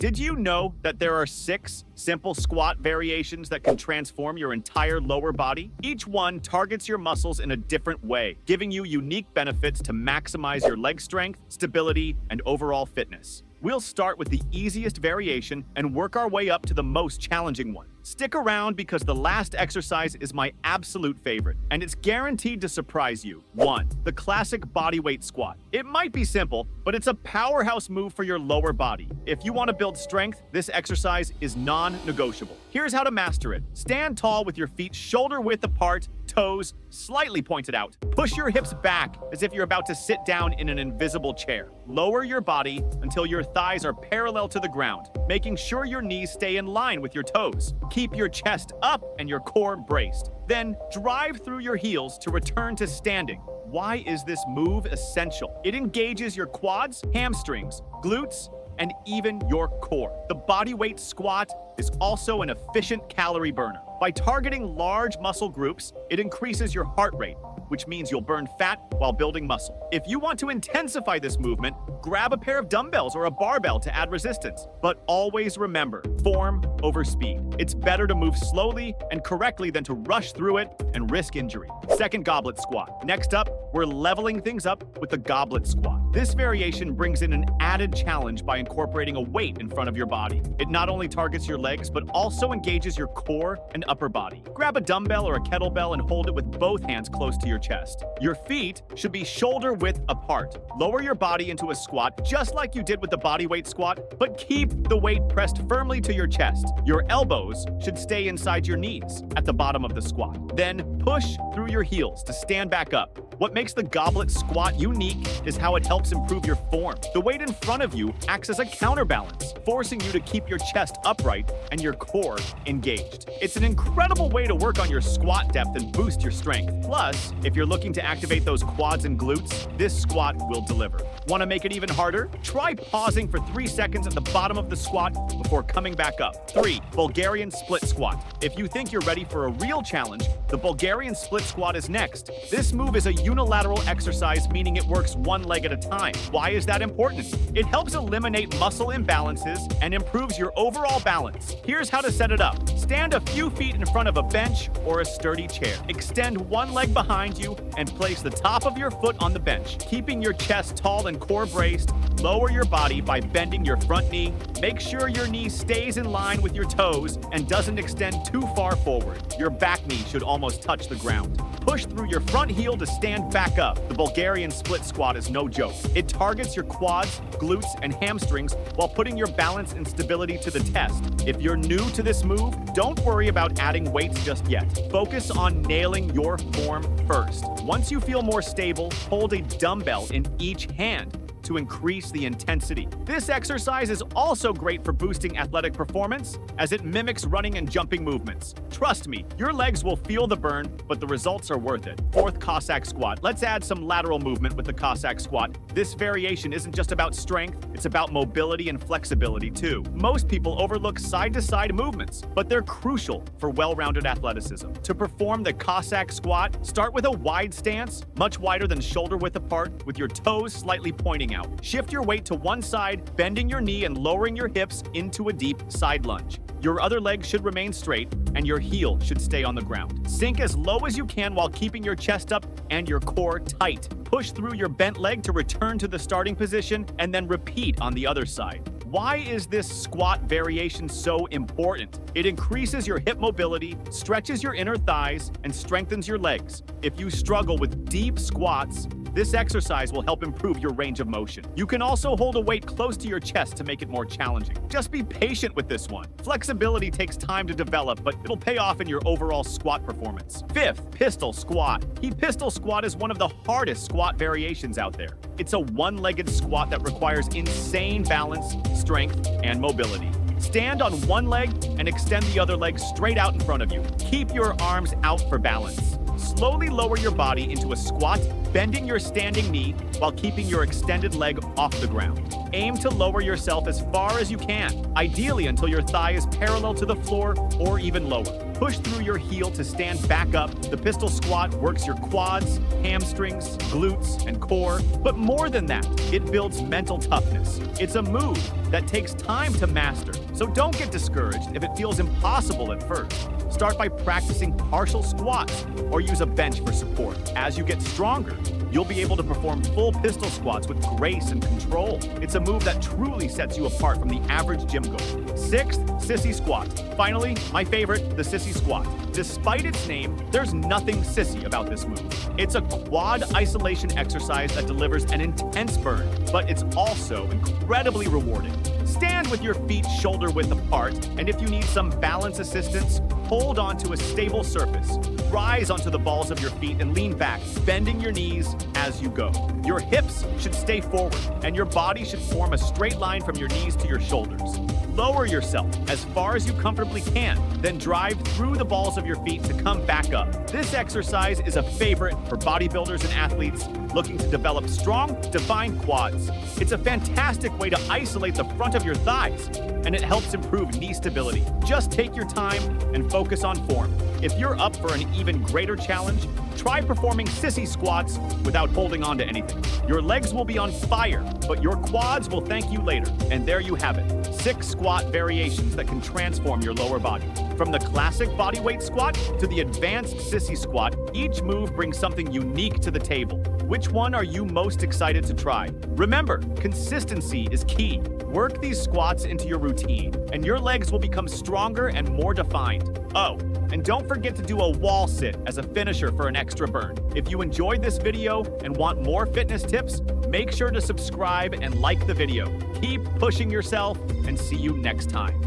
Did you know that there are 6 simple squat variations that can transform your entire lower body? Each one targets your muscles in a different way, giving you unique benefits to maximize your leg strength, stability, and overall fitness. We'll start with the easiest variation and work our way up to the most challenging one. Stick around because the last exercise is my absolute favorite, and it's guaranteed to surprise you. 1. The classic bodyweight squat. It might be simple, but it's a powerhouse move for your lower body. If you want to build strength, this exercise is non-negotiable. Here's how to master it. Stand tall with your feet shoulder-width apart, toes slightly pointed out. Push your hips back as if you're about to sit down in an invisible chair. Lower your body until your thighs are parallel to the ground, making sure your knees stay in line with your toes. Keep your chest up and your core braced. Then drive through your heels to return to standing. Why is this move essential? It engages your quads, hamstrings, glutes, and even your core. The bodyweight squat is also an efficient calorie burner. By targeting large muscle groups, it increases your heart rate, which means you'll burn fat while building muscle. If you want to intensify this movement, grab a pair of dumbbells or a barbell to add resistance. But always remember, form over speed. It's better to move slowly and correctly than to rush through it and risk injury. Second goblet squat. Next up, we're leveling things up with the goblet squat. This variation brings in an added challenge by incorporating a weight in front of your body. It not only targets your legs, but also engages your core and upper body. Grab a dumbbell or a kettlebell and hold it with both hands close to your chest. Your feet should be shoulder width apart. Lower your body into a squat just like you did with the bodyweight squat, but keep the weight pressed firmly to your chest. Your elbows should stay inside your knees at the bottom of the squat. Then push through your heels to stand back up. What makes the goblet squat unique is how it helps improve your form. The weight in front of you acts as a counterbalance, forcing you to keep your chest upright and your core engaged. It's an incredible way to work on your squat depth and boost your strength. Plus, if you're looking to activate those quads and glutes, this squat will deliver. Want to make it even harder? Try pausing for 3 seconds at the bottom of the squat before coming back up. 3. Bulgarian split squat. If you think you're ready for a real challenge, the Bulgarian split squat is next. This move is a unilateral exercise, meaning it works one leg at a time. Why is that important? It helps eliminate muscle imbalances and improves your overall balance. Here's how to set it up. Stand a few feet in front of a bench or a sturdy chair. Extend one leg behind you and place the top of your foot on the bench, keeping your chest tall and core braced. Lower your body by bending your front knee. Make sure your knee stays in line with your toes and doesn't extend too far forward. Your back knee should almost touch the ground. Push through your front heel to stand back up. The Bulgarian split squat is no joke. It targets your quads, glutes, and hamstrings while putting your balance and stability to the test. If you're new to this move, don't worry about adding weights just yet. Focus on nailing your form first. Once you feel more stable, hold a dumbbell in each hand to increase the intensity. This exercise is also great for boosting athletic performance as it mimics running and jumping movements. Trust me, your legs will feel the burn, but the results are worth it. 4th Cossack squat. Let's add some lateral movement with the Cossack squat. This variation isn't just about strength, it's about mobility and flexibility too. Most people overlook side-to-side movements, but they're crucial for well-rounded athleticism. To perform the Cossack squat, start with a wide stance, much wider than shoulder width apart, with your toes slightly pointing out. Shift your weight to one side, bending your knee and lowering your hips into a deep side lunge. Your other leg should remain straight, and your heel should stay on the ground. Sink as low as you can while keeping your chest up and your core tight. Push through your bent leg to return to the starting position, and then repeat on the other side. Why is this squat variation so important? It increases your hip mobility, stretches your inner thighs, and strengthens your legs. If you struggle with deep squats, this exercise will help improve your range of motion. You can also hold a weight close to your chest to make it more challenging. Just be patient with this one. Flexibility takes time to develop, but it'll pay off in your overall squat performance. 5th, pistol squat. The pistol squat is one of the hardest squat variations out there. It's a one-legged squat that requires insane balance, strength, and mobility. Stand on one leg and extend the other leg straight out in front of you. Keep your arms out for balance. Slowly lower your body into a squat, bending your standing knee while keeping your extended leg off the ground. Aim to lower yourself as far as you can, ideally until your thigh is parallel to the floor or even lower. push through your heel to stand back up. The pistol squat works your quads, hamstrings, glutes, and core. But more than that, it builds mental toughness. It's a move that takes time to master, so don't get discouraged if it feels impossible at first. Start by practicing partial squats or use a bench for support. As you get stronger, you'll be able to perform full pistol squats with grace and control. It's a move that truly sets you apart from the average gym goer. Sixth, sissy squat. Finally, my favorite, the sissy squat. Despite its name, there's nothing sissy about this move. It's a quad isolation exercise that delivers an intense burn, but it's also incredibly rewarding. Stand with your feet shoulder width apart, and if you need some balance assistance, hold onto a stable surface. Rise onto the balls of your feet and lean back, bending your knees as you go. Your hips should stay forward, and your body should form a straight line from your knees to your shoulders. Lower yourself as far as you comfortably can, then drive through the balls of your feet to come back up. This exercise is a favorite for bodybuilders and athletes looking to develop strong, defined quads. It's a fantastic way to isolate the front of your thighs, and it helps improve knee stability. Just take your time and focus on form. If you're up for an even greater challenge, try performing sissy squats without holding on to anything. Your legs will be on fire, but your quads will thank you later. And there you have it, 6 squat variations that can transform your lower body. From the classic bodyweight squat to the advanced sissy squat, each move brings something unique to the table. Which one are you most excited to try? Remember, consistency is key. Work these squats into your routine, and your legs will become stronger and more defined. Oh, and don't forget to do a wall sit as a finisher for an extra burn. If you enjoyed this video and want more fitness tips, make sure to subscribe and like the video. Keep pushing yourself, and see you next time.